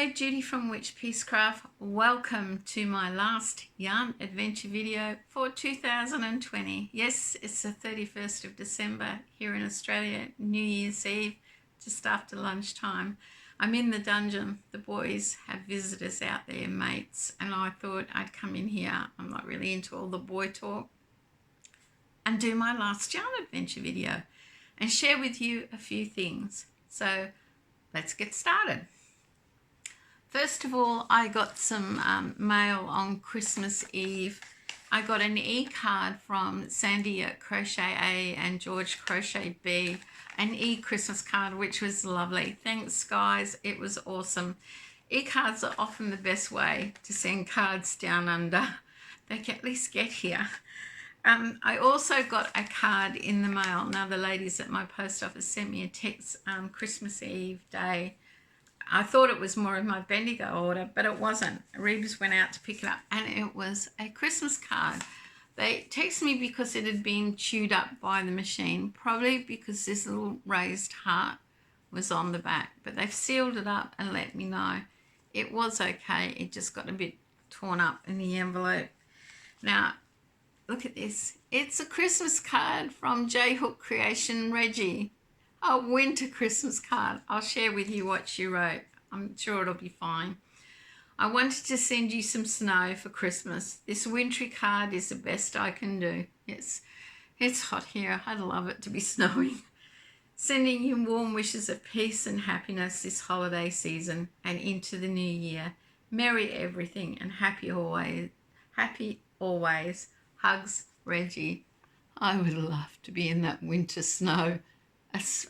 Hi, Judy from Witchpeace Craft. Welcome to my last yarn adventure video for 2020. Yes, it's the 31st of December here in Australia, New Year's Eve, just after lunchtime. I'm in the dungeon. The boys have visitors out there, mates, and I thought I'd come in here. I'm not really into all the boy talk, and do my last yarn adventure video and share with you a few things. So let's get started. First of all, I got some mail on Christmas Eve. I got an e-card from Sandy at Crochet A and George Crochet B, an e-Christmas card, which was lovely. Thanks, guys. It was awesome. E-cards are often the best way to send cards down under. They can at least get here. I also got a card in the mail. Now, the ladies at my post office sent me a text Christmas Eve day. I thought it was more of my Bendigo order, but it wasn't. Reeves went out to pick it up, and it was a Christmas card. They texted me because it had been chewed up by the machine, probably because this little raised heart was on the back, but they've sealed it up and let me know. It was okay. It just got a bit torn up in the envelope. Now, look at this. It's a Christmas card from Hook Creation Reggie. A winter Christmas card. I'll share with you what she wrote. I'm sure it'll be fine. I wanted to send you some snow for Christmas. This wintry card is the best I can do. It's hot here. I'd love it to be snowing. Sending you warm wishes of peace and happiness this holiday season and into the new year. Merry everything and happy always. Happy always. Hugs, Reggie. I would love to be in that winter snow.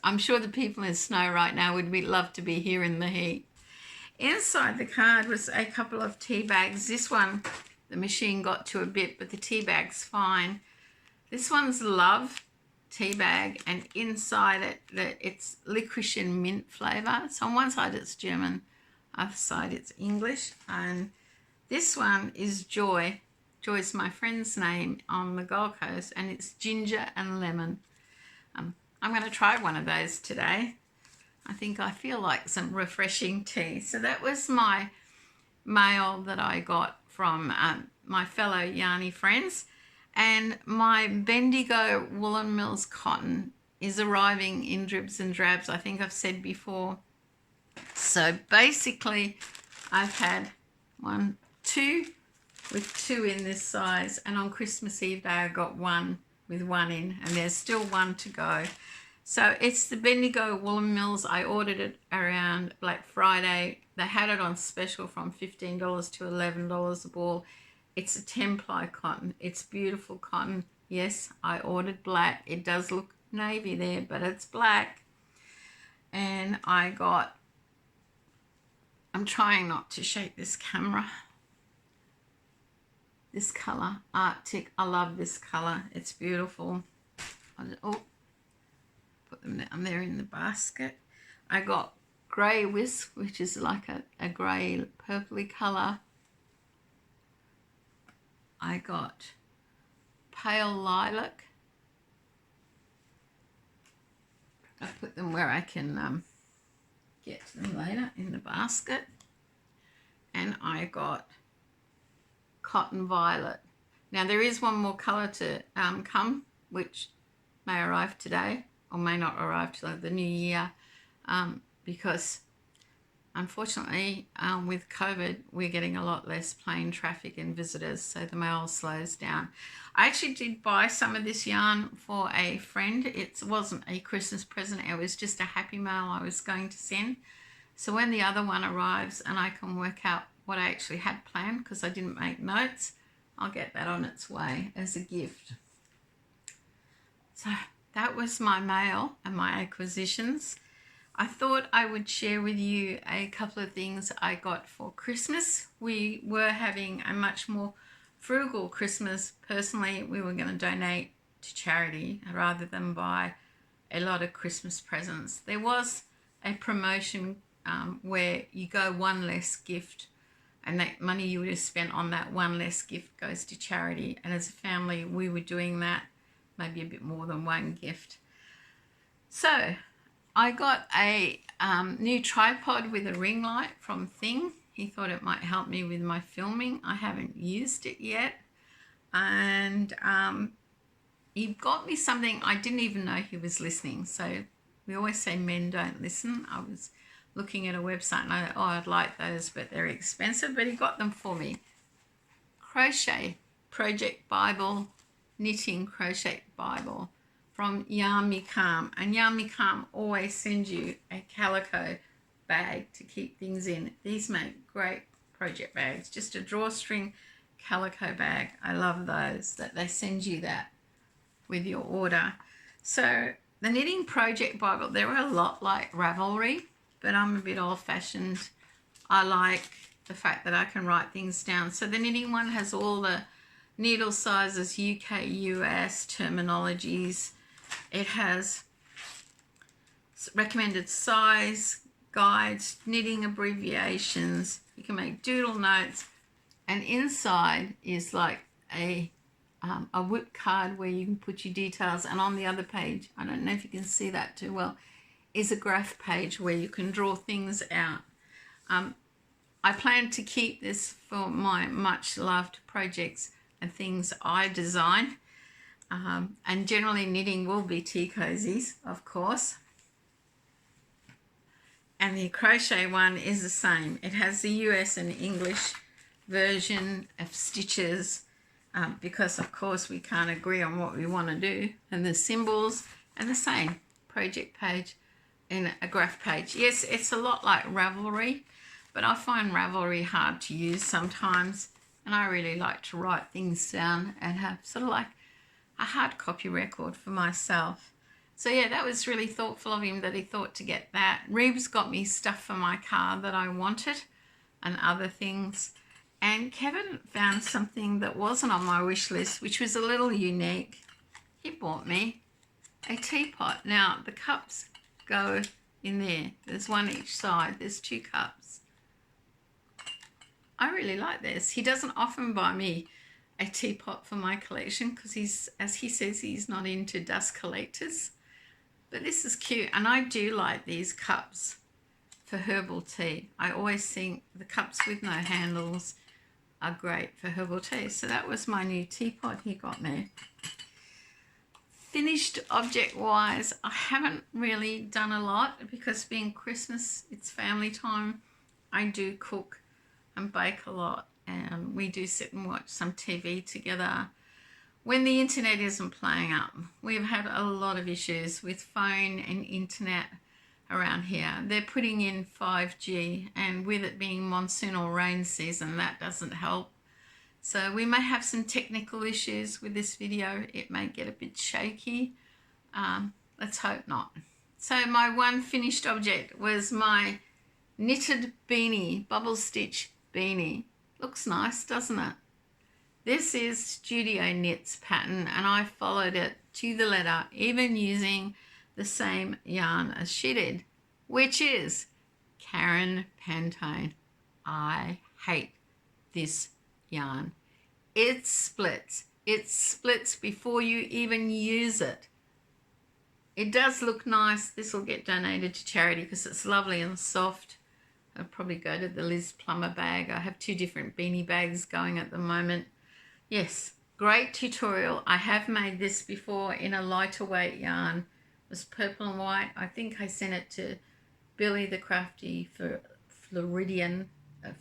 I'm sure the people in snow right now would love to be here in the heat. Inside the card was a couple of tea bags. This one, the machine got to a bit, but the tea bag's fine. This one's Love tea bag, and inside it, it's licorice and mint flavour. So on one side it's German, other side it's English. And this one is Joy. Joy's my friend's name on the Gold Coast, and it's ginger and lemon. I'm going to try one of those today. I feel like some refreshing tea. So that was my mail that I got from my fellow yarny friends. And my Bendigo Woolen Mills cotton is arriving in dribs and drabs, I think I've said before. So basically, I've had two with two in this size. And on Christmas Eve day, I got one with one in, and there's still one to go. So it's the Bendigo Woolen Mills. I ordered it around Black Friday. They had it on special from $15 to $11 a ball. It's a 10-ply cotton. It's beautiful cotton. Yes, I ordered black. It does look navy there, but it's black. And I'm trying not to shake this camera. This colour, Arctic. I love this colour. It's beautiful. Put them down there in the basket. I got grey wisp, which is like a grey purpley colour. I got pale lilac. I'll put them where I can get to them later in the basket. And I got cotton violet. Now there is one more colour to come, which may arrive today or may not arrive till the new year, because unfortunately with COVID we're getting a lot less plane traffic and visitors, so the mail slows down. I actually did buy some of this yarn for a friend. It wasn't a Christmas present, it was just a happy mail I was going to send. So when the other one arrives and I can work out what I actually had planned, because I didn't make notes, I'll get that on its way as a gift. So that was my mail and my acquisitions. I thought I would share with you a couple of things I got for Christmas. We were having a much more frugal Christmas. Personally, we were going to donate to charity rather than buy a lot of Christmas presents. There was a promotion where you go one less gift, and that money you would have spent on that one less gift goes to charity. And as a family, we were doing that, maybe a bit more than one gift. So I got a new tripod with a ring light from Thing. He thought it might help me with my filming. I haven't used it yet. And he got me something I didn't even know he was listening. So we always say men don't listen. I was looking at a website and I thought, oh, I'd like those, but they're expensive. But he got them for me. Crochet Project Bible, Knitting Crochet Bible from Yarn Me Calm. And Yarn Me Calm always sends you a calico bag to keep things in. These make great project bags. Just a drawstring calico bag. I love those, that they send you that with your order. So the Knitting Project Bible, they're a lot like Ravelry, but I'm a bit old-fashioned. I like the fact that I can write things down. So the knitting one has all the needle sizes, UK, US terminologies. It has recommended size guides, knitting abbreviations. You can make doodle notes, and inside is like a whip card where you can put your details, and on the other page, I don't know if you can see that too well, is a graph page where you can draw things out. I plan to keep this for my much loved projects and things I design, and generally knitting will be tea cozies, of course. And the crochet one is the same. It has the US and English version of stitches, because of course we can't agree on what we want to do, and the symbols, and the same project page in a graph page. Yes, it's a lot like Ravelry, but I find Ravelry hard to use sometimes, and I really like to write things down and have sort of like a hard copy record for myself. So yeah, that was really thoughtful of him that he thought to get that. Reeves got me stuff for my car that I wanted and other things. And Kevin found something that wasn't on my wish list, which was a little unique. He bought me a teapot. Now, the cups go in there. There's one each side. There's 2 cups. I really like this. He doesn't often buy me a teapot for my collection because he's, as he says, he's not into dust collectors. But this is cute, and I do like these cups for herbal tea. I always think the cups with no handles are great for herbal tea. So that was my new teapot he got me. Finished object-wise, I haven't really done a lot because being Christmas, it's family time. I do cook and bake a lot, and we do sit and watch some TV together. When the internet isn't playing up, we've had a lot of issues with phone and internet around here. They're putting in 5G, and with it being monsoon or rain season, that doesn't help. So we may have some technical issues with this video. It may get a bit shaky. Let's hope not. So my one finished object was my knitted beanie, bubble stitch beanie. Looks nice, doesn't it? This is Studio Knits pattern, and I followed it to the letter, even using the same yarn as she did, which is Cairns Pantone. I hate this yarn. It splits. It splits before you even use it. It does look nice. This will get donated to charity because it's lovely and soft. I'll probably go to the Liz Plumber bag. I have 2 different beanie bags going at the moment. Yes, great tutorial. I have made this before in a lighter weight yarn. It was purple and white. I think I sent it to Billy the Crafty for Floridian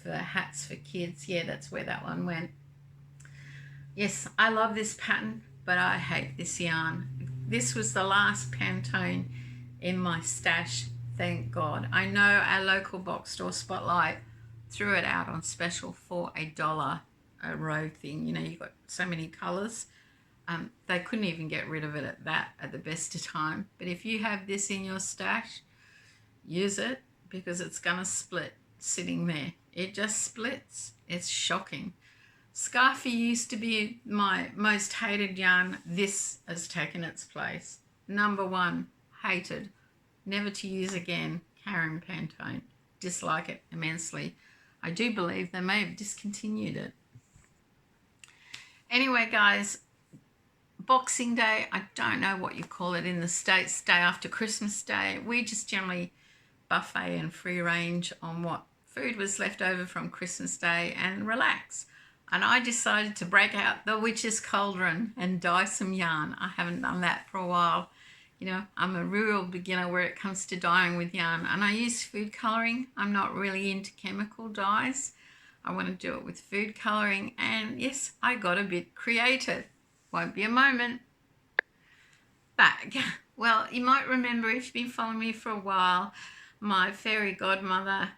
for hats for kids. Yeah, that's where that one went. Yes, I love this pattern, but I hate this yarn. This was the last Pantone in my stash, thank God. I know our local box store Spotlight threw it out on special for $1 a row thing. You know, you've got so many colours. They couldn't even get rid of it at the best of time. But if you have this in your stash, use it because it's going to split sitting there. It just splits. It's shocking. Scarfy used to be my most hated yarn. This has taken its place. Number 1, hated. Never to use again. Cairns Pantone. Dislike it immensely. I do believe they may have discontinued it. Anyway, guys, Boxing Day, I don't know what you call it in the States, day after Christmas Day, we just generally buffet and free range on what food was left over from Christmas Day and relax. And I decided to break out the witch's cauldron and dye some yarn. I haven't done that for a while. You know, I'm a real beginner where it comes to dyeing with yarn, and I use food colouring. I'm not really into chemical dyes. I want to do it with food colouring, and yes, I got a bit creative. Won't be a moment. Back. Well, you might remember, if you've been following me for a while, my fairy godmother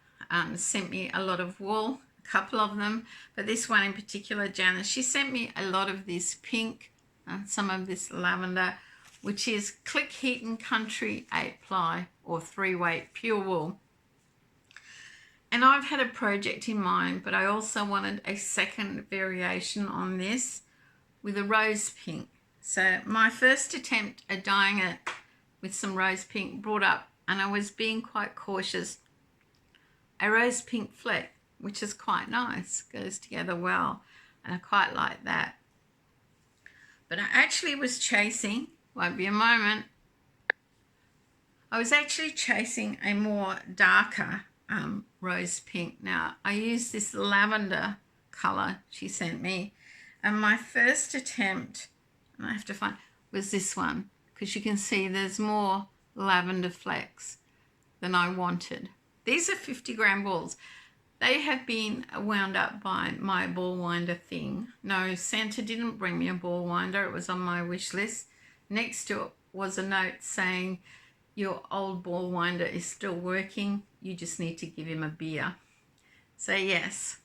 sent me a lot of wool, a couple of them, but this one in particular, Janice, she sent me a lot of this pink and some of this lavender, which is Click Heaton Country 8-ply or 3-weight pure wool. And I've had a project in mind, but I also wanted a second variation on this with a rose pink. So my first attempt at dyeing it with some rose pink brought up, and I was being quite cautious, a rose pink fleck, which is quite nice, goes together well, and I quite like that. But I actually was chasing, won't be a moment, I was actually chasing a more darker rose pink. Now, I used this lavender colour she sent me, and my first attempt, and I have to find, was this one, because you can see there's more lavender flecks than I wanted. These are 50-gram balls. They have been wound up by my ball winder thing. No, Santa didn't bring me a ball winder. It was on my wish list. Next to it was a note saying, your old ball winder is still working. You just need to give him a beer. So yes,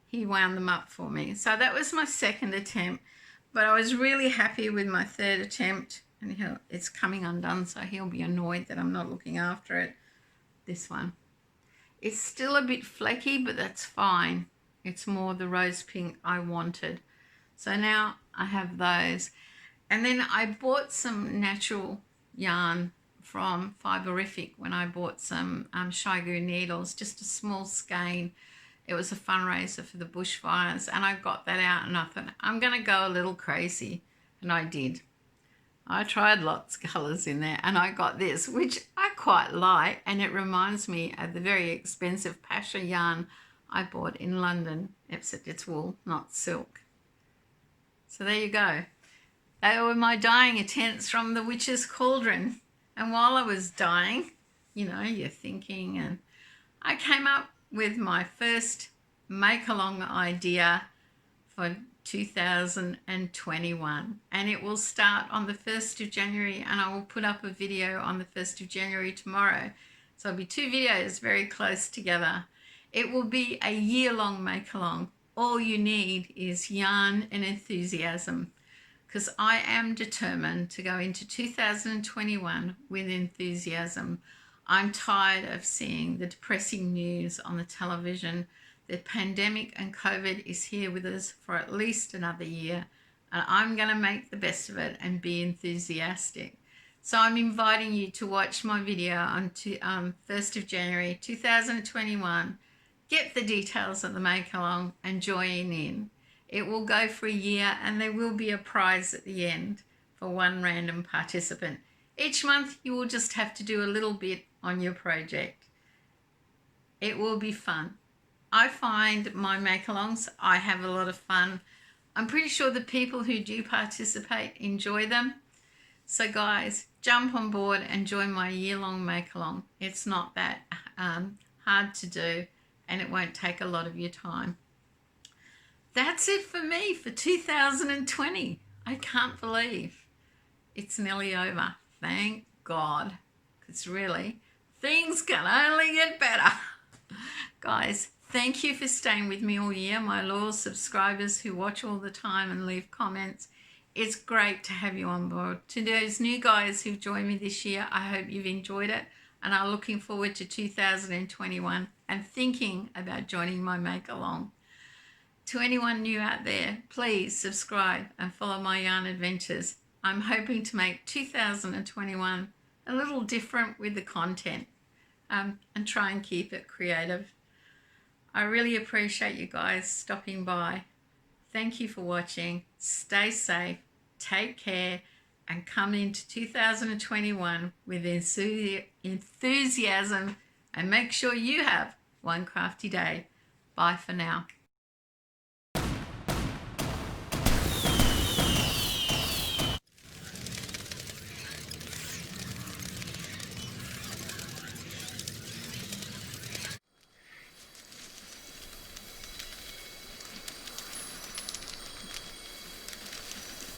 he wound them up for me. So that was my second attempt, but I was really happy with my third attempt, and it's coming undone, so he'll be annoyed that I'm not looking after it. This one. It's still a bit flaky, but that's fine. It's more the rose pink I wanted. So now I have those. And then I bought some natural yarn from Fiberific when I bought some Shigu needles, just a small skein. It was a fundraiser for the bushfires, and I got that out, and I thought, I'm going to go a little crazy, and I did. I tried lots of colours in there, and I got this, which I quite like, and it reminds me of the very expensive Pasha yarn I bought in London, except it's wool, not silk. So there you go. They were my dyeing attempts from the witch's cauldron. And while I was dyeing, you know, you're thinking, and I came up with my first make-along idea for 2021, and it will start on the 1st of January, and I will put up a video on the 1st of January tomorrow. So it'll be 2 videos very close together. It will be a year-long make-along. All you need is yarn and enthusiasm, because I am determined to go into 2021 with enthusiasm. I'm tired of seeing the depressing news on the television. The pandemic and COVID is here with us for at least another year, and I'm going to make the best of it and be enthusiastic. So I'm inviting you to watch my video on 1st of January 2021. Get the details of the make-along and join in. It will go for a year, and there will be a prize at the end for one random participant. Each month you will just have to do a little bit on your project. It will be fun. I find my make-alongs, I have a lot of fun. I'm pretty sure the people who do participate enjoy them. So guys, jump on board and join my year-long make-along. It's not that hard to do, and it won't take a lot of your time. That's it for me for 2020. I can't believe it's nearly over. Thank God, because really, things can only get better. Guys, thank you for staying with me all year, my loyal subscribers who watch all the time and leave comments. It's great to have you on board. To those new guys who've joined me this year, I hope you've enjoyed it, and I'm looking forward to 2021 and thinking about joining my make-along. To anyone new out there, please subscribe and follow my yarn adventures. I'm hoping to make 2021 a little different with the content and try and keep it creative. I really appreciate you guys stopping by. Thank you for watching. Stay safe. take care, and come into 2021 with enthusiasm, and make sure you have one crafty day. Bye for now.